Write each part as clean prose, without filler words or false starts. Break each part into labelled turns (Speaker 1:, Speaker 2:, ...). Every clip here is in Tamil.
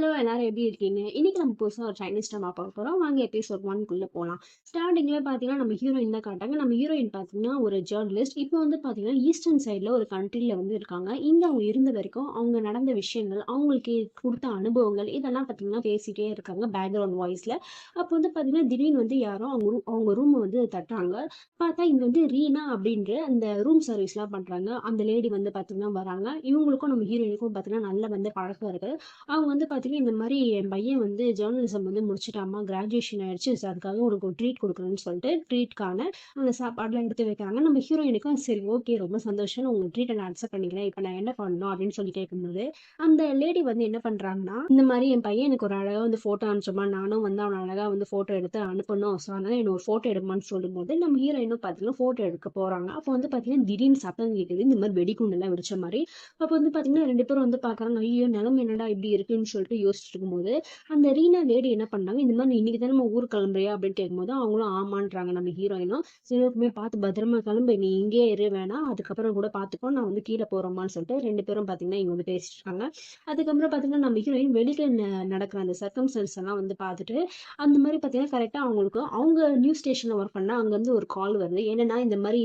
Speaker 1: ஹலோ எல்லாரும் எப்படி இருக்கீங்க? இன்னைக்கு நம்ம புதுசா ஒரு சைனீஸ் ட்ராமா பார்க்க போறோம். வாங்க எபிசோட் 1க்குள்ள போலாம். ஸ்டார்ட்டிங்ல பார்த்தீங்கன்னா, நம்ம ஹீரோயின் தான் காட்டுறாங்க. நம்ம ஹீரோயின் பார்த்தீங்கன்னா, ஒரு ஜர்னலிஸ்ட். இப்போ வந்து பார்த்தீங்கன்னா, ஈஸ்டர்ன் சைட்ல ஒரு கண்ட்ரில வந்து இருக்காங்க. இங்க அவங்க இருந்த வரைக்கும், அவங்க நடந்த விஷயங்கள், அவங்களுக்கு குடுத்த அனுபவங்கள், இதெல்லாம் பார்த்தீங்கன்னா பேசிட்டே இருக்காங்க பேக்கிரவுண்ட் வாய்ஸ்ல. அப்போ வந்து பார்த்தீங்கன்னா, திடீர்னு வந்து யாரோ அவங்க ரூம வந்து தட்டுறாங்க. பார்த்தா இங்க வந்து ரீனா அப்படின்ற அந்த ரூம் சர்வீஸ்லாம் பண்றாங்க. அந்த லேடி வந்து பார்த்தீங்கன்னா வராங்க. இவங்களுக்கும் நம்ம ஹீரோயினுக்கும் பார்த்தீங்கன்னா, நல்ல வந்து பழக்கம் இருக்கு. அவங்க வந்து பார்த்தீங்கன்னா, இந்த மாரி என் பையன் வந்து ஜெர்னலிசம் வந்து முடிச்சுட்டாம்மா, கிராஜுவேஷன் ஆயிடுச்சு. ஸோ அதுக்காக உனக்கு ஒரு ட்ரீட் குடுக்குறேன்னு சொல்லிட்டு, ட்ரீட்க்கான அந்த சாப்பாடுலாம் எடுத்து வைக்கிறாங்க. நம்ம ஹீரோயினுக்கும் சரி ஓகே ரொம்ப சந்தோஷம். உங்க ட்ரீட்ட நான் அக்செப்ட் பண்ணிக்கிறேன். இப்ப நான் என்ன பண்ணணும் அப்படின்னு சொல்லி கேட்கும்போது, அந்த லேடி வந்து என்ன பண்றாங்கன்னா, இந்த மாரி என் பையன் எனக்கு ஒரு அழகா வந்து ஃபோட்டோ அனுப்பிச்சம்மா, நானும் வந்து அவன அழகா வந்து ஃபோட்டோ எடுத்து அனுப்பணும். ஸோ அதனால என்ன ஒரு ஃபோட்டோ எடும்மான்னு சொல்லும்போது, நம்ம ஹீரோயினும் பார்த்தீங்கன்னா, ஃபோட்டோ எடுக்க போறாங்க. அப்போ வந்து பார்த்தீங்கன்னா, திடீர்னு சத்தம் கேட்குது. இந்த மாரி வெடிகுண்டுலாம் வெடிச்ச மாரி. அப்ப வந்து பாத்தீங்கன்னா 2 பேரும் வந்து பாக்குறாங்க. ஐயய்யோ! நிலைமை என்னடா இப்படி இருக்குன்னு சொல்லிட்டு யோசிச்சுட்டு இருக்கும்போது, அந்த ரீனா லேடி என்ன பண்றாங்க, இந்த மாரி "நீ இன்னைக்கு தானம்மா ஊருக்கு கிளம்புறியா?" அப்படின்னு கேட்கும்போது, அவங்களும் ஆமான்றாங்க நம்ம ஹீரோயினும். "சரி ஓகே பார்த்து பத்திரமா கிளம்பு. நீ இங்கேயே இரு வேணாம். அதுக்கப்புறம் கூட பார்த்துக்கோ. நான் வந்து கீழ போறோமான்னு" சொல்லிட்டு 2 பேரும் பாத்தீங்கன்னா இங்க வந்து பேசிட்டு இருக்காங்க. அதுக்கப்புறம் பாத்தீங்கன்னா நம்ம ஹீரோயின் வெளியில நடக்கிற அந்த சர்க்கம்ஸ்டன்ஸ் எல்லாம் வந்து பார்த்துட்டு, அந்த மாரி பாத்தீங்கன்னா கரெக்ட்டா அவங்களுக்கு அவங்க நியூஸ் ஸ்டேஷன்ல ஒர்க் பண்ணா அங்கருந்து ஒரு கால் வருது. என்னன்னா இந்த மாரி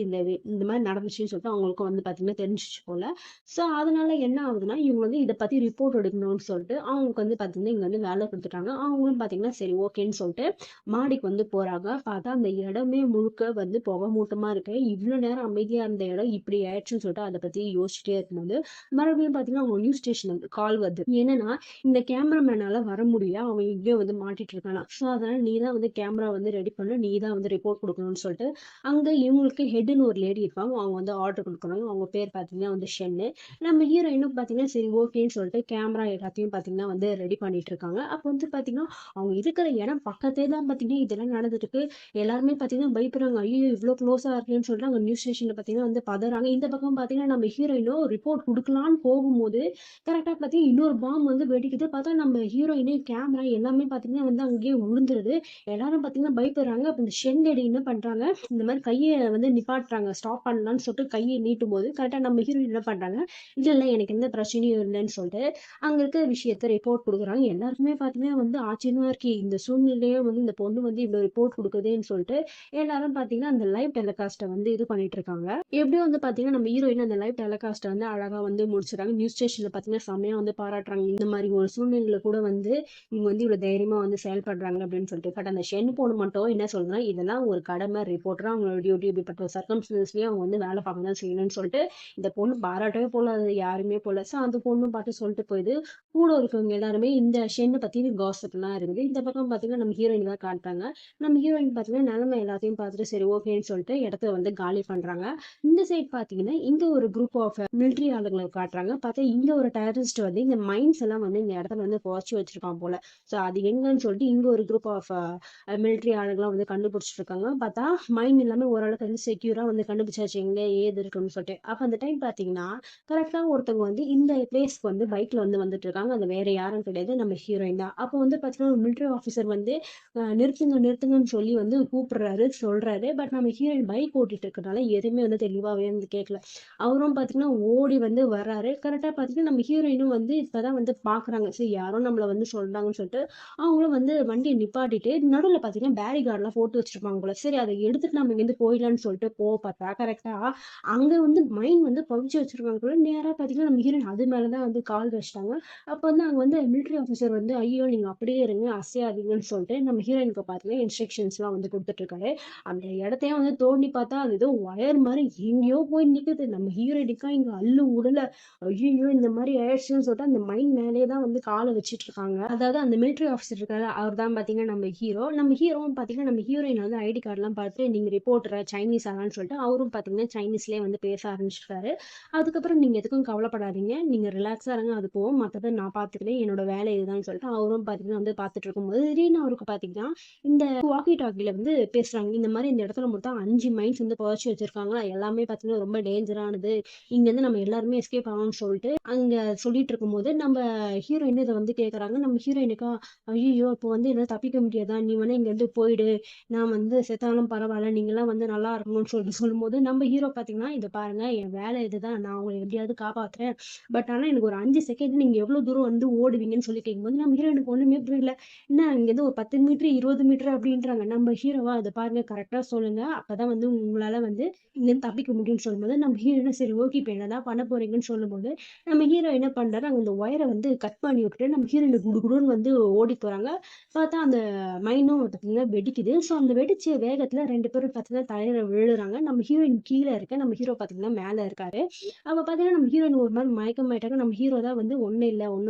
Speaker 1: இந்த மாரி நடந்துச்சுன்னு சொல்லிட்டு அவங்களுக்கும் வந்து பாத்தீங்கன்னா தெரிஞ்சுச்சு போல. ஸோ, அதனால என்ன ஆகுதுன்னா, இவங்க வந்து இத பத்தி ரிப்போர்ட் எடுக்கணும்னு சொல்லிட்டு, அவங்களுக்கு வந்து பார்த்தீங்கன்னா, இங்க வந்து வேலை குடுத்துட்டாங்க. அவங்களும் பார்த்தீங்கன்னா, சரி ஓகேன்னு சொல்லிட்டு மாடிக்கு வந்து போறாங்க. பார்த்தா அந்த இடமே முழுக்க வந்து புகை மூட்டமா இருக்கு. இவ்ளோ நேரம் அமைதியா இருந்த இடம் இப்படி ஆயிடுச்சுன்னு சொல்லிட்டு அத பத்தி யோசிச்சுட்டே இருக்கும்போது, மறுபடியும் பார்த்தீங்கன்னா, அவங்க நியூஸ் ஸ்டேஷன்ல கால் வருது. என்னன்னா, இந்த கேமராமேனால வர முடியல. அவன் எங்கேயோ வந்து மாட்டிட்டு இருக்கானாம். ஸோ, அதனால நீ தான் வந்து கேமரா வந்து ரெடி பண்ணு. நீ தான் வந்து ரிப்போர்ட் குடுக்கணும்னு சொல்லிட்டு, அங்க இவங்களுக்கு ஹெட்ன்னு ஒரு லேடி இருப்பாங்க. அவங்க வந்து ஆர்டர் குடுக்குறாங்க. அவங்க பேர் பார்த்தீங்கன்னா வந்து ஷென்னு. நம்ம ஹீரோயினும் பார்த்தீங்கன்னா, சரி ஓகேன்னு சொல்லிட்டு கேமரா எல்லாத்தையும் பார்த்தீங்கன்னா வந்து ரெடி பண்ணிட்டு இருக்காங்க. அப்போ வந்து பார்த்தீங்கன்னா, அவங்க இருக்கிற இடம் பக்கத்திலே தான் பார்த்தீங்கன்னா, இதெல்லாம் நடந்துட்டு இருக்கு. எல்லாருமே பார்த்தீங்கன்னா பயப்படுறாங்க. ஐய்யயோ! இவ்ளோ க்ளோஸா இருக்கேன்னு சொல்லிட்டு அங்க நியூஸ் ஸ்டேஷன்ல பார்த்தீங்கன்னா வந்து பதறாங்க. இந்த பக்கம் பார்த்தீங்கன்னா, நம்ம ஹீரோயினும் ரிப்போர்ட் குடுக்கலான்னு போகும்போது, கரெக்ட்டா பார்த்தீங்கன்னா, இன்னொரு பாம் வந்து வெடிக்குது. பார்த்தா நம்ம ஹீரோயினு, கேமரா எல்லாமே பார்த்தீங்கன்னா வந்து அங்கேயே விழுந்துருது. எல்லாரும் பார்த்தீங்கன்னா பயப்படுறாங்க. அப்ப இந்த ஷென் லேடி என்ன பண்றாங்க, இந்த மாரி கைய வந்து நிப்பாட்டுறாங்க. ஸ்டாப் பண்ணலான்னு சொல்லிட்டு கைய நீட்டும்போது, கரெக்ட்டா நம்ம ஹீரோயின் என்ன பண்றாங்க, இல்ல, இல்ல எனக்கு எந்த பிரச்சனையும் இல்லன்னு சொல்லிட்டு, அங்க இருக்க விஷயத்த ரிப்போர்ட் குடுக்குறாங்க. எல்லாருக்குமே பார்த்தீங்கன்னா வந்து ஆச்சரியமா இருக்கு. இந்த சூழ்நிலையே வந்து இந்த பொண்ணு வந்து இவ்ளோ ரிப்போர்ட் குடுக்குதேன்னு சொல்லிட்டு, எல்லாரும் பார்த்தீங்கன்னா, அந்த லைவ் டெலிகாஸ்ட்ட வந்து இது பண்ணிட்டு இருக்காங்க. எப்படியோ வந்து பார்த்தீங்கன்னா, நம்ம ஹீரோயின் அந்த லைவ் டெலிகாஸ்ட்ட வந்து அழகா வந்து முடிச்சுறாங்க. நியூஸ் ஸ்டேஷன்ல பார்த்தீங்கன்னா, செம்மையா வந்து பாராட்டுறாங்க. இந்த மாரி ஒரு சூழ்நிலையில கூட வந்து இவங்க வந்து இவ்வளோ தைரியமா வந்து செயல்படுறாங்க அப்படின்னு சொல்லிட்டு. பட் அந்த ஷென் பொண்ணு மட்டும் என்ன சொல்றா, இதெல்லாம் ஒரு கடமை ரிப்போர்ட்டரா அவங்களோட டியூட்டி இப்படிப்பட்ட ஒரு சர்க்கம்ஸ்டன்ஸ்லயும் அவங்க வந்து வேலை பார்க்க தான் செய்யணும்னு சொல்லிட்டு, இந்த பொண்ணு பாராட்டவே போல அது யாருமே போல. ஸோ அந்த பொண்ணும் பாட்டு சொல்லிட்டு போயிது. கூட இருக்கவங்க எல்லாருமே இந்த ஷென்ன பத்தி காசிப்லாம் இருக்குது. இந்த பக்கம் பார்த்தீங்கன்னா, நம்ம ஹீரோயின் தான் காட்டுறாங்க. நம்ம ஹீரோயின் பார்த்தீங்கன்னா, நிலைமை எல்லாத்தையும் பார்த்துட்டு சரி ஓகேன்னு சொல்லிட்டு இடத்த வந்து காலி பண்றாங்க. இந்த சைட் பார்த்தீங்கன்னா, இங்க ஒரு குரூப் ஆஃப் மிலிட்டரி ஆளுங்கள காட்டுறாங்க. பார்த்தா இங்க ஒரு டெரரிஸ்ட் வந்து இந்த மைன்ஸ் எல்லாம் வந்து இந்த இடத்துல வந்து புதைச்சு வச்சிருக்கான் போல. ஸோ அது எங்கன்னு சொல்லிட்டு இங்க ஒரு குரூப் ஆஃப் மிலிட்டரி ஆளுங்கலாம் வந்து கண்டுபிடிச்சிட்டு இருக்காங்க. பார்த்தா மைன் எல்லாமே ஓரளவுக்கு வந்து செக்யூரா வந்து கண்டுபிடிச்சாச்சு எங்க ஏது இருக்குன்னு சொல்லிட்டு. அப்ப அந்த டைம் பார்த்தீங்கன்னா, கரெக்ட்டா ஒருத்தவங்க வந்து இந்த பிளேஸ்க்கு வந்து பைக்ல வந்து வந்துட்டு இருக்காங்க. அது வேற யாரும் கிடையாது. நம்ம ஹீரோயின் தான். அப்போ வந்து பார்த்தீங்கன்னா, ஒரு மிலிட்டரி ஆஃபீசர் வந்து நிறுத்துங்க, நிறுத்துங்கன்னு சொல்லி வந்து கூப்பிடுறாரு, சொல்றாரு. பட் நம்ம ஹீரோயின் பைக் ஓட்டிட்டு இருக்கனால எதுவுமே வந்து தெளிவாவே வந்து கேட்கல. அவரும் பார்த்தீங்கன்னா, ஓடி வந்து வர்றாரு. கரெக்ட்டா பார்த்தீங்கன்னா, நம்ம ஹீரோயினும் வந்து இப்பதான் வந்து பார்க்குறாங்க. சரி யாரோ நம்மள வந்து சொல்றாங்கன்னு சொல்லிட்டு, அவங்களும் வந்து வண்டிய நிப்பாட்டிட்டு நடுவுல பார்த்தீங்கன்னா, பேரிகார்ட்லாம் போட்டு வச்சிருப்பாங்க போல. சரி அத எடுத்துட்டு நம்ம இங்கேருந்து போயிடலான்னு சொல்லிட்டு பார்த்தா, கரெக்ட்டா அங்க வந்து மைன் வந்து புதைச்சு வச்சிருக்காங்க போல. நேரா பார்த்தீங்கன்னா, நம்ம ஹீரோயின் அது மேல தான் வந்து கால் வச்சுட்டாங்க. அப்ப வந்து அங்க வந்து மிலிட்டரி ஆஃபீசர் வந்து, "ஐயோ! நீங்க அப்படியே இருங்க. அசையாதீங்கன்னு" சொல்லிட்டு நம்ம ஹீரோயினுக்கு பார்த்தீங்கன்னா, இன்ஸ்ட்ரக்ஷன்ஸ்லாம் வந்து குடுத்துட்டு இருக்காரு. அந்த இடத்தையே வந்து தோண்டி பார்த்தா, அது ஏதோ ஒயர் மாரி எங்கேயோ போய் நிக்குது. நம்ம ஹீரோயினுக்கா இங்க அல்லு உடல. ஐய்யய்யோ! இந்த மாரி ஆயிடுச்சுன்னு சொல்லிட்டு அந்த மைன் மேலேயே தான் வந்து கால வச்சுட்டு இருக்காங்க. அதாவது அந்த மிலிட்டரி ஆஃபீசர் இருக்கார்ல, அவர் தான் பார்த்தீங்கன்னா நம்ம ஹீரோ. நம்ம ஹீரோவும் பார்த்தீங்கன்னா, நம்ம ஹீரோயின் வந்து ஐடி கார்ட்லாம் பார்த்துட்டு, "நீங்க ரிப்போர்ட்டரா? சைனீஸான்னு" சொல்லிட்டு அவரும் பார்த்தீங்கன்னா, சைனீஸ்லயே வந்து பேச ஆரம்பிச்சுட்டாரு. அதுக்கப்புறம் "நீங்க எதுக்கும் கவலைப்படாதீங்க. நீங்க ரிலாக்ஸா இருங்க. அது போகும். மத்தத நான் பார்த்துக்கிறேன். என்னோட வேலை இதுதான்னு" சொல்லிட்டு அவரும் பார்த்தீங்கன்னா வந்து பார்த்துட்டு இருக்கும்போது, திடீர்னு அவருக்கு பார்த்தீங்கன்னா, இந்த வாக்கி டாக்கில வந்து பேசுறாங்க. இந்த மாரி இந்த இடத்துல மொத்தம் 5 மைன்ஸ் வந்து புதைச்சு வச்சிருக்காங்க. எல்லாமே பார்த்தீங்கன்னா ரொம்ப டேஞ்சரானது. இங்கேருந்து நம்ம எல்லாருமே எஸ்கேப் ஆகணும்னு சொல்லிட்டு அங்க சொல்லிட்டு இருக்கும்போது, நம்ம ஹீரோயின் இத வந்து கேட்கறாங்க. நம்ம ஹீரோயினுக்கா, "ஐய்யய்யோ! இப்போ வந்து என்னால தப்பிக்க முடியாதா? நீ வேணா இங்கேருந்து போயிடு. நான் வந்து செத்தாலும் பரவால்ல. நீங்கலாம் வந்து நல்லா இருக்கணும்னு" சொல்லிட்டு சொல்லும்போது, நம்ம ஹீரோ பார்த்தீங்கன்னா, "இத பாருங்க என் வேலை இதுதான். நான் உங்கள எப்படியாவது காப்பாத்துறேன். பட் ஆனா எனக்கு ஒரு 5 செகண்ட் நீங்க எவ்வளோ தூரம் வந்து ஓடுவீங்கன்னு அப்படின்னு சொல்லி கேட்கும்போது நம்ம ஹீரோயினுக்கு ஒண்ணுமே புரியல. என்ன இங்கேருந்து ஒரு 10 மீட்டர் 20 மீட்டர் அப்படின்றாங்க. நம்ம ஹீரோவா அத பாருங்க கரெக்ட்டா சொல்லுங்க. அப்பதான் வந்து உங்களால வந்து இங்கேருந்து தப்பிக்க முடியும்னு சொல்லும்போது, நம்ம ஹீரோயினும் சரி ஓகே இப்ப என்னதான் பண்ண போறீங்கன்னு சொல்லும்போது, நம்ம ஹீரோ என்ன பண்றாரு, அங்க அந்த ஒயர வந்து கட் பண்ணி விட்டுட்டு நம்ம ஹீரோயின் குடுகுடுன்னு வந்து ஓடி போறாங்க. பார்த்தா அந்த மைனும் பார்த்தீங்கன்னா வெடிக்குது. ஸோ அந்த வெடிச்ச வேகத்துல 2 பேரும் பார்த்தீங்கன்னா தரையில விழுறாங்க. நம்ம ஹீரோயின் கீழ இருக்க, நம்ம ஹீரோ பார்த்தீங்கன்னா மேல இருக்காரு. அப்ப பார்த்தீங்கன்னா நம்ம ஹீரோயின் ஒரு மாரி மயக்கமாயிட்டாங்க. நம்ம ஹீரோ தான் வந்து ஒண்ணும் இல்ல,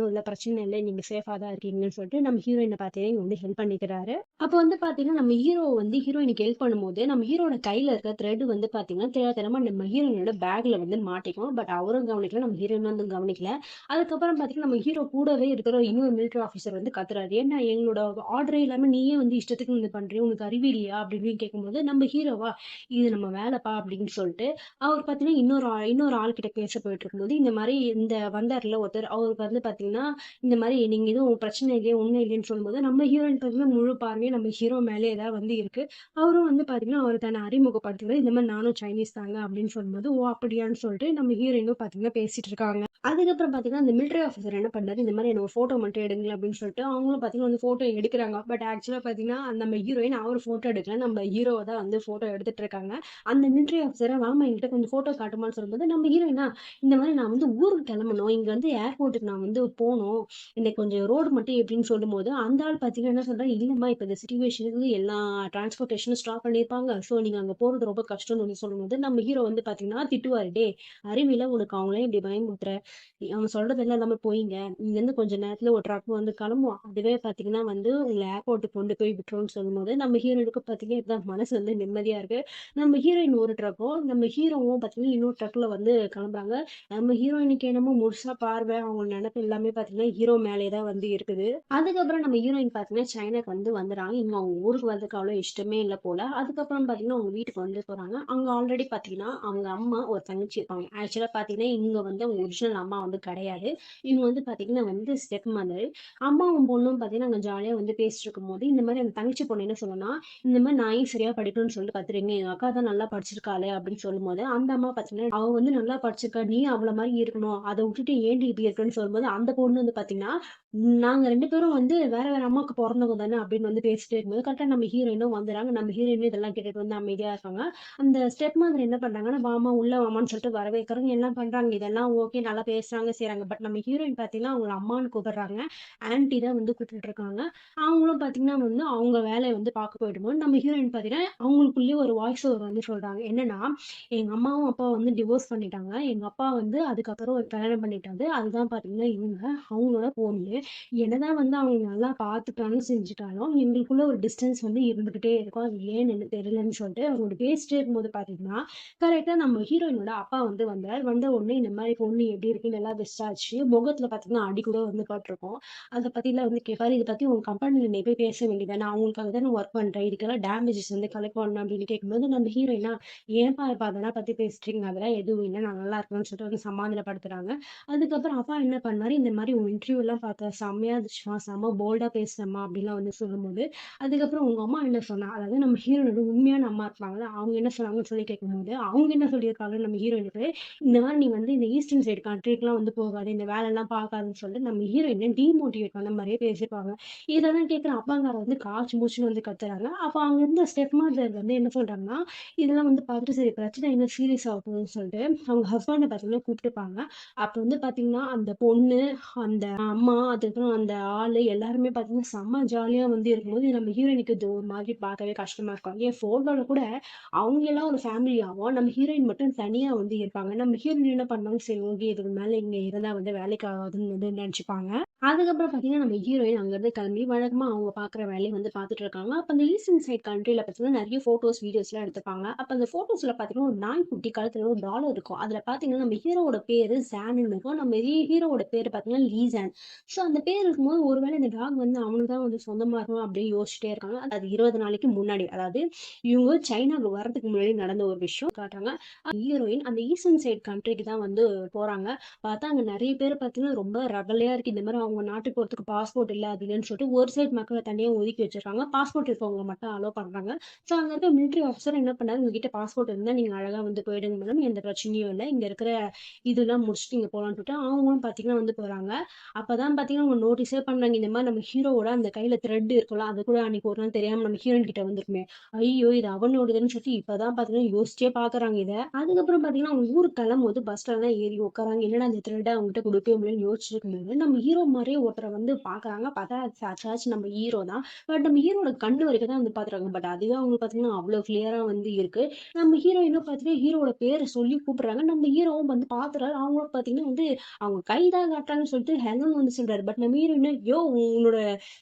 Speaker 1: பிரச்சனை இல்ல. நீங்க சேஃபா தான் இருக்கீங்கன்னு சொல்லிட்டு நம்ம ஹீரோயின பார்த்தீங்கன்னா இங்க வந்து ஹெல்ப் பண்ணிக்கிறாரு. அப்ப வந்து பார்த்தீங்கன்னா, நம்ம ஹீரோ வந்து ஹீரோயினுக்கு ஹெல்ப் பண்ணும்போது, நம்ம ஹீரோவோட கையில இருக்க த்ரெட் வந்து பார்த்தீங்கன்னா, தெரியாத்தனமா நம்ம ஹீரோயினோட பேக்ல வந்து மாட்டிக்கும். பட் அவரும் கவனிக்கல. நம்ம ஹீரோயின் வந்து கவனிக்கல. அதுக்கப்புறம் பார்த்தீங்கன்னா, நம்ம ஹீரோ கூடவே இருக்கிற இன்னொரு மிலிட்டரி ஆஃபீசர் வந்து கத்துறாரு. "ஏன்டா எங்களோட ஆர்டரே இல்லாம நீயே வந்து இஷ்டத்துக்கு வந்து பண்றியா? உனக்கு அறிவு இல்லையா?" அப்படி இப்படின்னு கேட்கும்போது, நம்ம ஹீரோவா, "இது நம்ம வேலைப்பா" அப்படின்னு சொல்லிட்டு, அவர் பார்த்தீங்கன்னா, இன்னொரு ஆள் கிட்ட பேச போயிட்டு இருக்கும்போது, இந்த மாரி இந்த வந்தார்ல ஒருத்தர், அவருக்கு வந்து பார்த்தீங்கன்னா, இந்த மாரி நீங்க எதுவும் பிரச்சனை இல்லையே, ஒண்ணும் இல்லையேன்னு சொல்லும்போது, நம்ம ஹீரோயின் பார்த்தீங்கன்னா, முழு பார்வையும் நம்ம ஹீரோ மேலயே தான் வந்து இருக்கு. அவரும் வந்து பார்த்தீங்கன்னா, அவரு தன்னை அறிமுகப்படுத்துறாரு. இந்த மாரி நானும் சைனீஸ் தாங்க அப்படின்னு சொல்லும்போது, "ஓ! அப்படியான்னு" சொல்லிட்டு நம்ம ஹீரோயினும் பார்த்தீங்கன்னா பேசிட்டு இருக்காங்க. அதுக்கப்புறம் பார்த்தீங்கன்னா, அந்த மிலிட்டரி ஆஃபீசர் என்ன பண்ணாரு, இந்த மாரி எனக்கு ஒரு ஃபோட்டோ மட்டும் எடுங்களேன் அப்படின்னு சொல்லிட்டு, அவங்களும் பார்த்தீங்கன்னா வந்து ஃபோட்டோ எடுக்குறாங்க. பட் ஆக்சுவலா பார்த்தீங்கன்னா, நம்ம ஹீரோயின் அவரு ஃபோட்டோ எடுக்கல. நம்ம ஹீரோவ தான் வந்து ஃபோட்டோ எடுத்துட்டு இருக்காங்க. அந்த மிலிட்டரி ஆஃபீசர வாம்மா என்கிட்ட கொஞ்சம் ஃபோட்டோ காட்டுமான்னு சொல்லும்போது, நம்ம ஹீரோயினா, இந்த மாரி நான் வந்து ஊருக்கு கிளம்பணும். இங்க வந்து ஏர்போர்ட்டுக்கு நான் வந்து போணும். எனக்கு கொஞ்சம் ரோடு மட்டும் எப்படின்னு சொல்லும்போது, அந்த ஆள் பார்த்தீங்கன்னா என்ன சொல்றாரு, "இல்லம்மா இப்ப இந்த சிட்யூவேஷனுக்கு எல்லா டிரான்ஸ்போர்ட்டேஷனும் ஸ்டாப் பண்ணியிருப்பாங்க. ஸோ நீங்க அங்க போறது ரொம்ப கஷ்டம்னு" சொல்லி சொல்லும்போது, நம்ம ஹீரோ வந்து பார்த்தீங்கன்னா திட்டுவாரு. "டேய் அறிவில்ல உனக்கு அவங்கள ஏன் இப்படி பயமுறுத்துற? அவங்க சொல்றதெல்லாம் எல்லாமே பொய்ங்க. இங்கேருந்து கொஞ்ச நேரத்துல ஒரு ட்ரக் வந்து கிளம்பும். அதுவே பார்த்தீங்கன்னா வந்து உங்கள ஏர்போர்ட்டுக்கு கொண்டு போய் விட்டுரும்னு" சொல்லும்போது, நம்ம ஹீரோயினுக்கு பார்த்தீங்கன்னா இப்பதான் மனசு வந்து நிம்மதியா இருக்கு. நம்ம ஹீரோயின் ஒரு ட்ரக்கும், நம்ம ஹீரோவும் பார்த்தீங்கன்னா இன்னொரு ட்ரக்ல வந்து கிளம்புறாங்க. நம்ம ஹீரோயினுக்கு என்னமோ முழுசா பார்வை, அவங்க நெனப்பு எல்லாமே பார்த்தீங்கன்னா, ஹீரோ மேலயே தான் வந்து இருக்குது. அதுக்கப்புறம் நம்ம ஹீரோயின் பார்த்தீங்கன்னா, சைனாக்கு வந்து வந்துர்றாங்க. இவங்க அவங்க ஊருக்கு வரதுக்கு அவ்வளோ இஷ்டமே இல்ல போல. அதுக்கப்புறம் பார்த்தீங்கன்னா, அவங்க வீட்டுக்கு வந்து போறாங்க. அங்க ஆல்ரெடி பார்த்தீங்கன்னா, அவங்க அம்மா, ஒரு தங்கச்சி இருப்பாங்க. ஆக்சுவலா பார்த்தீங்கன்னா, இவங்க வந்து அவங்க ஒரிஜினல் அம்மா வந்து கிடையாது. இவங்க வந்து பார்த்தீங்கன்னா வந்து ஸ்டெப் மதர். அம்மாவும் பொண்ணும் பார்த்தீங்கன்னா, அங்க ஜாலியா வந்து பேசிட்டு இருக்கும்போது, இந்த மாரி அந்த தங்கச்சி பொண்ணு என்ன சொல்லும்னா, இந்த மாரி நான் ஏன் சரியா படிக்கணும்னு சொல்லிட்டு கத்துறீங்க. எங்க அக்கா தான் நல்லா படிச்சிருக்காளே அப்படின்னு சொல்லும்போது, அந்த அம்மா பார்த்தீங்கன்னா, அவ வந்து நல்லா படிச்சிருக்கா. நீயும் அவள மாரி இருக்கணும். அத விட்டுட்டு ஏன்டி இப்படி இருக்கன்னு சொல்லும்போது, அந்த பொண்ணு வந்து பார்த்தீங்கன்னா, நாங்க 2 பேரும் வந்து வேற வேற அம்மாவுக்கு பொறந்தவங்க தானே அப்படின்னு வந்து பேசிட்டே இருக்கும்போது, கரெக்ட்டா நம்ம ஹீரோயினும் வந்துர்றாங்க. நம்ம ஹீரோயினும் இதெல்லாம் கேட்டுட்டு வந்து அமைதியா இருக்காங்க. அந்த ஸ்டெப் மதர் என்ன பண்றாங்கன்னா, வாம்மா உள்ள வாம்மான்னு சொல்லிட்டு வரவேற்கிறாங்க. எல்லாம் பண்றாங்க. இதெல்லாம் ஓகே நல்லா பேசுறாங்க, செய்றாங்க. பட் நம்ம ஹீரோயின் பார்த்தீங்கன்னா, அவங்கள அம்மான்னு கூப்பிடுறாங்க. ஆன்டி தான் வந்து கூப்பிட்டுட்டு இருக்காங்க. அவங்களும் பார்த்தீங்கன்னா வந்து அவங்க வேலைய வந்து பார்க்க போயிடும்போது, நம்ம ஹீரோயின் பார்த்தீங்கன்னா, அவங்களுக்குள்ளேயே ஒரு வாய்ஸ் ஓவர் வந்து சொல்றாங்க. என்னன்னா, எங்க அம்மாவும், அப்பாவும் வந்து டிவோர்ஸ் பண்ணிட்டாங்க. எங்க அப்பா வந்து அதுக்கப்புறம் ஒரு கல்யாணம் பண்ணிட்டாரு. அதுதான் பார்த்தீங்கன்னா இவங்க. அவங்களோட பொண்ணு. என்னதான் வந்து அவங்க நல்லா பார்த்துட்டாலும், செஞ்சுட்டாலும், எங்களுக்குள்ள ஒரு டிஸ்டன்ஸ் வந்து இருந்துகிட்டே இருக்கும். அது ஏன்னு எனக்கு தெரியலன்னு சொல்லிட்டு அவங்க பேசிட்டே இருக்கும்போது பார்த்தீங்கன்னா, கரெக்ட்டா நம்ம ஹீரோயினோட அப்பா வந்து வந்தார். வந்த உடனே இந்த மாரி பொண்ணு எப்படி இருக்குன்னு எல்லாம் விசாரிச்சு, முகத்துல பார்த்தீங்கன்னா அடி கூட வந்து பட்டுருக்கும். அத பத்திலாம் வந்து கேட்பாரு. இத பத்தி உங்க கம்பெனில நீ போய் பேச வேண்டியது தானே. அவங்களுக்காக தானே ஒர்க் பண்றேன். இதுக்கெல்லாம் டேமேஜஸ் வந்து கலெக்ட் பண்ணணும் அப்படின்னு கேட்கும்போது, நம்ம ஹீரோயினா, ஏன்பா இப்ப அதெல்லாம் பத்தி பேசுறீங்க? அதெல்லாம் எதுவும் இல்ல. நான் நல்லா இருக்கேன்னு சொல்லிட்டு வந்து சமாதானப்படுத்துறாங்க. அதுக்கப்புறம் அப்பா என்ன பண்ணாரு, இந்த மாரி உன் இன்டர்வியூலாம் பார்த்தேன். செம்மையா இருந்துச்சும்மா, செம்ம போல்டா பேசுனம்மா அப்படிலாம் வந்து சொல்லும்போது, அதுக்கப்புறம் உங்க அம்மா என்ன சொன்னா? அதாவது நம்ம ஹீரோயினோட உண்மையான அம்மா இருப்பாங்கல்ல, அவங்க என்ன சொன்னாங்கன்னு சொல்லி கேட்கும்போது, அவங்க என்ன சொல்லியிருக்காங்க நம்ம ஹீரோயினுக்கு, இந்த மாரி நீ வந்து இந்த ஈஸ்டர்ன் சைடு கண்ட்ரிக்குலாம் வந்து போகாத, இந்த வேலைலாம் பார்க்காதன்னு சொல்லிட்டு நம்ம ஹீரோயின டீமோட்டிவேட் பண்ண மாரியே பேசியிருப்பாங்க. இதெல்லாம் கேட்குற அப்பாங்காரர் வந்து காச்சு மூச்சுன்னு வந்து கத்துறாங்க. அப்ப அங்க இருந்த ஸ்டெப் மதர் வந்து என்ன சொல்றாங்கன்னா, இதெல்லாம் வந்து பார்த்துட்டு சரி பிரச்சனை என்ன சீரியஸ் ஆக போகுதுன்னு சொல்லிட்டு, அவங்க ஹஸ்பண்ட பார்த்தீங்கன்னா கூப்பிட்டுப்பாங்க. அப்ப வந்து பார்த்தீங்கன்னா, அந்த பொண்ணு, அந்த அம்மா, அதுக்கப்புறம் அந்த ஆளு எல்லாருமே பார்த்தீங்கன்னா, செம்ம ஜாலியா வந்து இருக்கும்போது, நம்ம ஹீரோயினுக்கு இது ஒரு மாதிரி பார்க்கவே கஷ்டமா இருக்கும். ஏன் ஃபோட்டோல கூட அவங்க எல்லாம் ஒரு ஃபேமிலியாவும், நம்ம ஹீரோயின் மட்டும் தனியா வந்து இருப்பாங்க. நம்ம ஹீரோயின் என்ன பண்ணாங்க, சரி ஓகே இதுக்கு மேல இங்க இருந்தா வந்து வேலைக்கு ஆகாதுன்னு வந்து நெனச்சுப்பாங்க. அதுக்கப்புறம் பார்த்தீங்கன்னா, நம்ம ஹீரோயின் அங்கருந்து கிளம்பி வழக்கமா அவங்க பார்க்குற வேலைய வந்து பார்த்துட்டு இருக்காங்க. அப்ப அந்த ஈஸ்டர்ன் சைட் கண்ட்ரில பார்த்தீங்கன்னா, நெறைய ஃபோட்டோஸ், வீடியோஸ்லாம் எடுத்துப்பாங்க. அப்ப அந்த ஃபோட்டோஸ்ல பார்த்தீங்கன்னா, ஒரு நாய்க்குட்டி கழுத்துல ஒரு டாலர் இருக்கும். அதுல பார்த்தீங்கன்னா, நம்ம ஹீரோவோட பேரு ஜான்னு இருக்கும். நம்ம ஹீரோவோட பேரு பார்த்தீங்கன்னா, லீ ஜான். ஸோ அந்த பேர் இருக்கும்போது, ஒரு வேளை இந்த டாக் வந்து அவனுக்கு தான் வந்து சொந்தமா இருக்குமோ அப்படின்னு யோசிச்சுட்டே இருக்காங்க. அது 20 நாளைக்கு முன்னாடி. அதாவது இவங்க சைனாக்கு வர்றதுக்கு முன்னாடி நடந்த ஒரு விஷயம் காட்டுறாங்க. ஹீரோயின் அந்த ஈஸ்டர்ன் சைட் கண்ட்ரிக்கு தான் வந்து போறாங்க. பார்த்தா அங்க நெறைய பேர் பார்த்தீங்கன்னா, ரொம்ப ரகளையா இருக்கு. இந்த மாரி அவங்க அவங்க நாட்டுக்கு போறதுக்கு பாஸ்போர்ட் இல்ல, அது இல்லன்னு சொல்லிட்டு ஒரு சைடு மக்கள தனியா ஒதுக்கி வச்சிருக்காங்க. பாஸ்போர்ட் இருக்கவங்கள மட்டும் அலோ பண்றாங்க. ஸோ அங்க இருக்க மிலிட்டரி ஆஃபீசர் என்ன பண்ணாரு, "உங்ககிட்ட பாஸ்போர்ட் இருந்தா நீங்க அழகா வந்து போயிடுங்க மேடம். எந்த பிரச்சனையும் இல்ல. இங்க இருக்கிற இதெல்லாம் முடிச்சுட்டு நீங்க போலாம்ன்னு" சொல்லிட்டு அவங்களும் பார்த்தீங்கன்னா வந்து போறாங்க. அப்பதான் பார்த்தீங்கன்னா, அவங்க நோட்டீஸே பண்றாங்க. இந்த மாரி நம்ம ஹீரோவோட அந்த கையில த்ரெட் இருக்குல்ல, அது கூட அன்னைக்கு ஒரு நாள் தெரியாம நம்ம ஹீரோயின் கிட்ட வந்திருக்குமே. ஐய்யயோ! இது அவனோடதுன்னு சொல்லிட்டு இப்பதான் பார்த்தீங்கன்னா யோசிச்சே பார்க்குறாங்க இத. அதுக்கப்புறம் பார்த்தீங்கன்னா, அவங்க ஊருக்கு கிளம்பும்போது பஸ்ல தான் ஏறி உட்காராங்க. என்னடா இந்த த்ரெட்ட அவங்ககிட்ட குடுக்கவே முடியலன்னு யோசிச்சுட்டு இருக்கும்போது, நம்ம ஹீரோ மாரியே ஒருத்தர வந்து பார்க்குறாங்க. பார்த்தா அச்சாச்சு நம்ம ஹீரோ தான். பட் நம்ம ஹீரோட கண்ணு வரைக்கும் தான் வந்து பார்த்துருக்காங்க. பட் அதுவே அவங்களுக்கு பார்த்தீங்கன்னா, அவ்ளோ கிளியரா வந்து இருக்கு. நம்ம ஹீரோயினும் பார்த்தீங்கன்னா, ஹீரோவோட பேர சொல்லி கூப்பிடுறாங்க. நம்ம ஹீரோவும் வந்து பார்த்துறாரு. அவங்களும் பார்த்தீங்கன்னா வந்து அவங்க கை தான் காட்டுறாங்கன்னு சொல்லிட்டு ஹெலன் வந்து சொல்றாரு. பட் நம்ம ஹீரோயின், "யோவ்! உன்னோட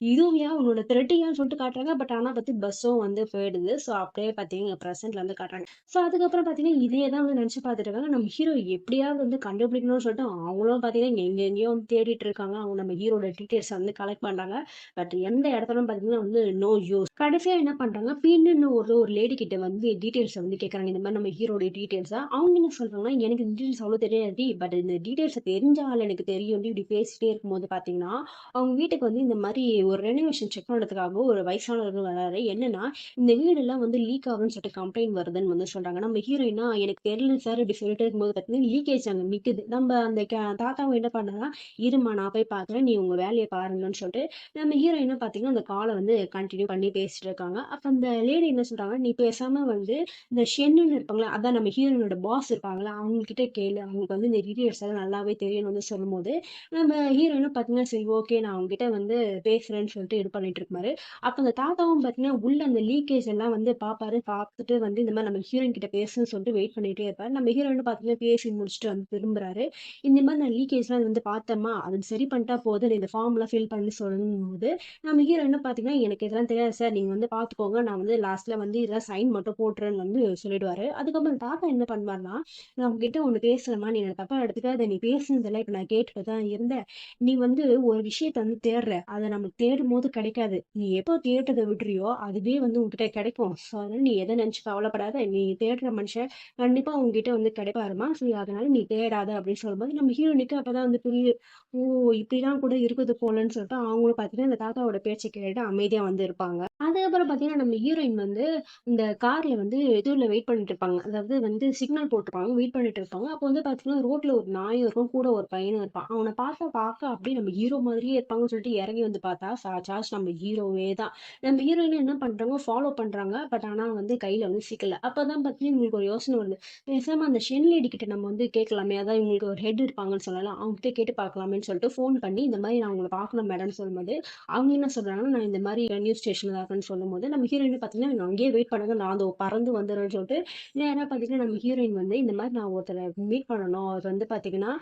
Speaker 1: இதுவியா? உன்னோட த்ரெட்டியான்னு" சொல்லிட்டு காட்டுறாங்க. பட் ஆனா பாத்து பஸ்ஸும் வந்து போயிடுது. ஸோ அப்படியே பாத்தீங்கன்னா பிரசன்ட்ல வந்து காட்டுறாங்க. ஸோ அதுக்கப்புறம் பாத்தீங்கன்னா, இதே தான் வந்து நெனச்சு பாத்துட்டு இருக்காங்க. நம்ம ஹீரோ எப்படியாவது வந்து கண்டுபிடிக்கணும்னு சொல்லிட்டு அவங்களும் பாத்தீங்கன்னா எங்கெங்கேயோ வந்து தேடிட்டு இருக்காங்க. அவங்க நம்ம ஹீரோட டீட்டெயில்ஸ வந்து கலெக்ட் பண்றாங்க. பட் எந்த இடத்துலயும் பாத்தீங்கன்னா வந்து நோ யூஸ். கடைசியா என்ன பண்றாங்க, பின்னுன்னு ஒரு லேடி கிட்ட வந்து டீட்டெயில்ஸ வந்து கேட்கறாங்க. இந்த மாரி நம்ம ஹீரோட டீட்டெயில்ஸ. அவங்க என்ன சொல்றாங்கன்னா, "எனக்கு இந்த டீட்டெயில்ஸ் அவ்வளோ தெரியாதுடி. பட் இந்த டீட்டெயில்ஸ தெரிஞ்ச ஆள் எனக்கு தெரியும்டி." இப்படி பேசிட்டே இருக்கும்போது பாத்தீங்கன்னா, அவங்க வீட்டுக்கு வந்து இந்த மாரி ஒரு ரெனோவேஷன் செக் பண்றதுக்காக ஒரு வயசானவர் வராரு. என்னன்னா, இந்த வீடெல்லாம் வந்து லீக் ஆகுதுன்னு சொல்லிட்டு கம்ப்ளைண்ட் வருதுன்னு வந்து சொல்றாங்க. நம்ம ஹீரோயினா, "எனக்கு தெரியல சார்" இப்படி சொல்லிட்டே இருக்கும்போது பார்த்தீங்கன்னா, லீக்கேஜ் அங்க நிக்குது. நம்ம அந்த தாத்தாவும் என்ன பண்ணாருன்னா, "இரும்மா நான் போய் பார்க்குறேன். நீ உங்க வேலைய பாருங்கன்னு" சொல்லிட்டு, நம்ம ஹீரோயினும் பார்த்தீங்கன்னா, அந்த கால வந்து கன்டின்யூ பண்ணி பேசிட்டு இருக்காங்க. அப்ப அந்த லேடி என்ன சொல்றாங்க, "நீ பேசாம வந்து இந்த ஷென்னுன்னு இருப்பாங்கல்ல, அதான் நம்ம ஹீரோயினோட பாஸ் இருப்பாங்கல்ல, அவங்க கிட்ட கேளு. அவங்களுக்கு வந்து இந்த டீட்டெயில்ஸ் எல்லாம் நல்லாவே தெரியும்னு" வந்து சொல்லும்போது, நம்ம ஹீரோயினும் பார்த்தீங்கன்னா, சரி ஓகே நான் அவங்ககிட்ட வந்து பேசுறேன்னு சொல்லிட்டு இது பண்ணிட்டு இருப்பாரு. அப்ப அந்த தாத்தாவும் பார்த்தீங்கன்னா, உள்ள அந்த லீக்கேஜ் எல்லாம் வந்து பார்ப்பாரு. பார்த்துட்டு வந்து இந்த மாரி நம்ம ஹீரோயின் கிட்ட பேசுன்னு சொல்லிட்டு வெயிட் பண்ணிட்டே இருப்பாரு. நம்ம ஹீரோயினும் பார்த்தீங்கன்னா, பேசி முடிச்சுட்டு வந்து திரும்புறாரு. இந்த மாரி நான் லீக்கேஜ்லாம் வந்து பார்த்தேம்மா, அது சரி பண்ணிட்டா போதும். நீ இந்த ஃபார்ம்லாம் ஃபில் பண்ணி சொல்லும்போது, நம்ம ஹீரோயினும் பார்த்தீங்கன்னா, எனக்கு இதெல்லாம் தெரியாது சார். நீங்க வந்து பார்த்துக்கோங்க. நான் வந்து லாஸ்ட்ல வந்து இதெல்லாம் சைன் மட்டும் போட்டுறேன்னு வந்து சொல்லிடுவாரு. அதுக்கப்புறம் தாத்தா என்ன பண்ணுவாருன்னா, நான் உன்கிட்ட ஒண்ணு பேசுறேன்ம்மா. நீ என்ன தப்பா எடுத்துக்காத. நீ பேசுனதெல்லாம் இப்ப நான் கேட்டுட்டு தான் இருந்தேன். நீ வந்து ஒரு விஷயத்த வந்து தேடுற. அத நம்ம தேடும்போது கிடைக்காது. நீ எப்போ தேடுறத விடுறியோ, அதுவே வந்து உன்கிட்ட கிடைக்கும். ஸோ, அதனால நீ எத நினைச்சு கவலைப்படாத. நீ தேடுற மனுஷன் கண்டிப்பா உன்கிட்ட வந்து கிடைப்பாரும்மா. ஸோ, அதனால நீ தேடாத அப்படின்னு சொல்லும்போது, நம்ம ஹீரோயினுக்கு அப்பதான் வந்து புரியுது. ஓ! இப்படிலாம் கூட இருக்குது போலன்னு சொல்லிட்டு அவங்களும் பார்த்தீங்கன்னா, இந்த தாத்தாவோட பேச்ச கேட்டுட்டு அமைதியா வந்து இருப்பாங்க. அதுக்கப்புறம் பார்த்தீங்கன்னா, நம்ம ஹீரோயின் வந்து இந்த கார்ல வந்து இதுல வெயிட் பண்ணிட்டு இருப்பாங்க. அதாவது வந்து சிக்னல் போட்டுருப்பாங்க. வெயிட் பண்ணிட்டு இருப்பாங்க. அப்போ வந்து பார்த்தீங்கன்னா, ரோட்ல ஒரு நாயும் இருக்கும். கூட ஒரு பையனும் இருப்பான். அவன பார்த்தா பார்க்க அப்படியே நம்ம ஹீரோ மாதிரியே இருப்பாங்கன்னு சொல்லிட்டு இறங்கி வந்து பார்த்தா, சாட்சாத் நம்ம ஹீரோவே தான். நம்ம ஹீரோயின் என்ன பண்றாங்க, ஃபாலோ பண்றாங்க. பட் ஆனா வந்து கையில வந்து சிக்கல. அப்பதான் பார்த்தீங்கன்னா, இவங்களுக்கு ஒரு யோசனை வருது. பேசாம அந்த ஷென் லேடி கிட்ட நம்ம வந்து கேட்கலாமே. அதான் இவங்களுக்கு ஒரு ஹெட் இருப்பாங்கன்னு சொல்லலாம். அவங்ககிட்ட கேட்டு பார்க்கலாமேன்னு சொல்லிட்டு ஃபோன் பண்ணி, இந்த மாரி நான் உங்கள பார்க்கணும் மேடம்ன்னு சொல்லும்போது, அவங்க என்ன சொல்றாங்கன்னா, நான் இந்த மாரி நியூஸ் ஸ்டேஷன்ல தான் இருக்கேன்னு சொல்லும்போது, நம்ம ஹீரோயின் பார்த்தீங்கன்னா, "நீங்க அங்கேயே வெயிட் பண்ணுங்க. நான் அதோ பறந்து வந்துர்றேன்னு" சொல்லிட்டு, நேரா பார்த்தீங்கன்னா, நம்ம ஹீரோயின் வந்து இந்த மாரி நான் ஒருத்தர மீட் பண்ணணும். அவர் வந்து பார்த்தீங்கன்னா,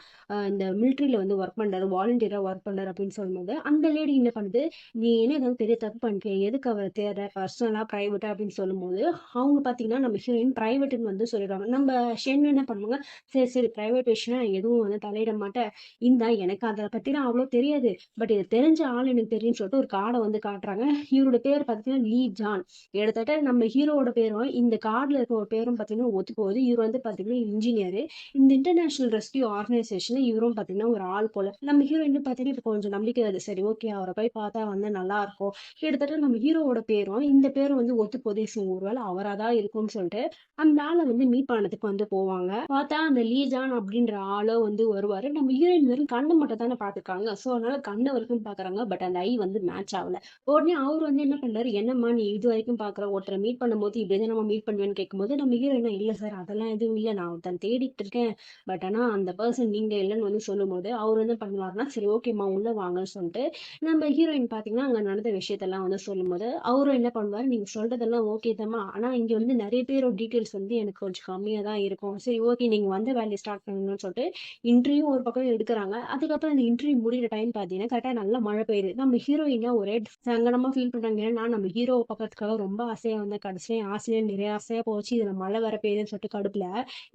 Speaker 1: இந்த மிலிட்டரில வந்து ஒர்க் பண்றாரு. வாலண்டியரா ஒர்க் பண்றாரு அப்படின்னு சொல்லும்போது, அந்த லேடி என்ன பண்ணுது, "நீ என்ன ஏதாவது பெரிய தப்பு பண்ணிட்டியா? எதுக்கு அவர தேடுற? பர்சனலா, பிரைவேட்டா" அப்படின்னு சொல்லும்போது, அவங்க பார்த்தீங்கன்னா, நம்ம ஹீரோயின் பிரைவேட்ன்னு வந்து சொல்லிடுவாங்க. நம்ம ஷென் என்ன பண்ணுவாங்க, "சரி, சரி பிரைவேட் விஷயம்னா நான் எதுவும் வந்து தலையிட மாட்டேன். இந்தா எனக்கு அத பத்திலாம் அவ்வளோ தெரியாது. பட் இது தெரிஞ்ச ஆள் எனக்கு தெரியும்ன்னு" சொல்லிட்டு ஒரு கார்ட வந்து காட்டுறாங்க. இவரோட பேர் பார்த்தீங்கன்னா, லீ ஜான். கிட்டத்தட்ட நம்ம ஹீரோவோட பேரும், இந்த கார்ட்ல இருக்க ஒரு பேரும் பார்த்தீங்கன்னா ஒத்து போகுது. இவர் வந்து பார்த்தீங்கன்னா இன்ஜினியரு. இந்த இன்டர்நேஷனல் ரெஸ்க்யூ ஆர்கனைசேஷன்ல இவரும் பார்த்தீங்கன்னா ஒரு ஆள் போல. நம்ம ஹீரோயின் பார்த்தீங்கன்னா இப்ப கொஞ்சம் நம்பிக்கை வருது. சரி ஓகே அவர போய் பார்த்தா வந்து நல்லாருக்கும். கிட்டத்தட்ட நம்ம ஹீரோவோட பேரும், இந்த பேரும் வந்து ஒத்து போகுது. சோ ஒரு வேள அவரா தான் இருக்கும்னு சொல்லிட்டு, அந்த ஆள வந்து மீட் பண்ணதுக்கு வந்து போவாங்க. பார்த்தா அந்த லீ ஜான் அப்படின்ற ஆளும் வந்து வருவாரு. நம்ம ஹீரோயின் வெறும் கண்ண மட்டும் தானே பார்த்துருக்காங்க. சோ அதனால கண்ண வரைக்கும் பார்க்குறாங்க. பட் அந்த ஐ வந்து மேட்ச் ஆவல. உடனே அவரு வந்து என்ன பண்றாரு, "என்னம்மா நீ இதுவரைக்கும் பார்க்குற, ஒருத்தர மீட் பண்ணும்போது இப்படி தானம்மா மீட் பண்ணுவேன்னு" கேட்கும்போது, நம்ம ஹீரோயினும், "இல்ல சார் அதெல்லாம் எதுவும் இல்ல. நான் ஒருத்தன தேடிட்டு இருக்கேன். பட் ஆனா அந்த பெர்சன் நீங்க இல்லன்னு" வந்து சொல்லும்போது, அவரு என்ன பண்ணுவாருன்னா, "சரி ஓகேம்மா உள்ள வாங்கன்னு" சொல்லிட்டு, நம்ம ஹீரோயின் பார்த்தீங்கன்னா, அங்க நடந்த விஷயத்தெல்லாம் வந்து சொல்லும்போது, அவரும் என்ன பண்ணுவாரு, "நீங்க சொல்றதெல்லாம் ஓகே தாம்மா. ஆனா இங்க வந்து நெறைய பேரோட டீட்டெயில்ஸ் வந்து எனக்கு கொஞ்சம் கம்மியா தான் இருக்கும். சரி ஓகே நீங்க வந்த வேலைய ஸ்டார்ட் பண்ணுங்கன்னு" சொல்லிட்டு, இன்டர்வியூ ஒரு பக்கம் எடுக்குறாங்க. அதுக்கப்புறம் அந்த இன்டர்வியூ முடியிற டைம் பார்த்தீங்கன்னா, கரெக்ட்டா நல்லா மழை பெய்யுது. நம்ம ஹீரோயின்லாம் ஒரே சங்கடமா ஃபீல் பண்றாங்க. ஏன்னா நம்ம ஹீரோவ பாக்கறதுக்காக ரொம்ப ஆசையா வந்தேன். கடைசில என் ஆசையிலே நிராசையா போச்சு. இதுல மழை வேற பெய்யுதுன்னு சொல்லிட்டு கடுப்புல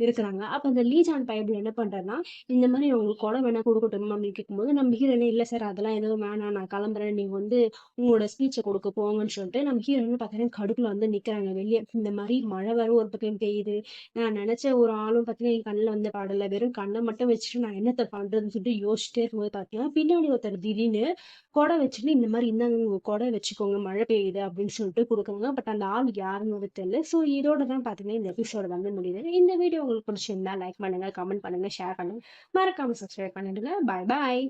Speaker 1: இருக்குறாங்க. அப்ப அந்த லீ ஜான் பையன் என்ன பண்றாருன்னா, இந்த மாரி உங்களுக்கு குடம் வேணா குடுக்கட்டுமா? அப்படின்னு கேட்கும்போது, நம்ம ஹீரோயினே இல்ல சார் அதெல்லாம் எதுவும் வேணாம். நான் கிளம்புறேன். நீங்க வந்து உங்களோட ஸ்பீச்ச குடுக்க போங்கன்னு சொல்லிட்டு, நம்ம ஹீரோயின் பார்த்தீங்கன்னா, கடுப்புல வந்து நிக்கிறாங்க வெளிய. இந்த மாரி மழை வேற ஒரு பக்கம் பெய்யுது. நான் நெனச்ச ஒரு ஆளும் பார்த்தீங்கன்னா, என் கண்ணுல வந்து படல. வெறும் கண்ண மட்டும் வச்சுட்டு நான் என்னத்த பண்றதுன்னு சொல்லிட்டு யோசிச்சுட்டே இருக்கும்போது பார்த்தீங்கன்னா, பின்னாடி ஒருத்தர் திடீர்னு குடம் வச்சுட்டு, இந்த மாரி இந்தாங்க உங்க குடம் வச்சுக்கோங்க மழை பெய்யுது அப்படின்னு சொல்லிட்டு குடுக்குறாங்க. பட் அந்த ஆள் யாருன்னு தெரியல. ஸோ இதோட தான் பார்த்தீங்கன்னா, இந்த எபிசோட் வந்து முடியுது. இந்த வீடியோ உங்களுக்கு பிடிச்சிருந்தா லைக் பண்ணுங்க, கமெண்ட் பண்ணுங்க, ஷேர் பண்ணுங்க. மறக்காம சப்ஸ்கிரைப் பண்ணிடுங்க. பாய் பாய்.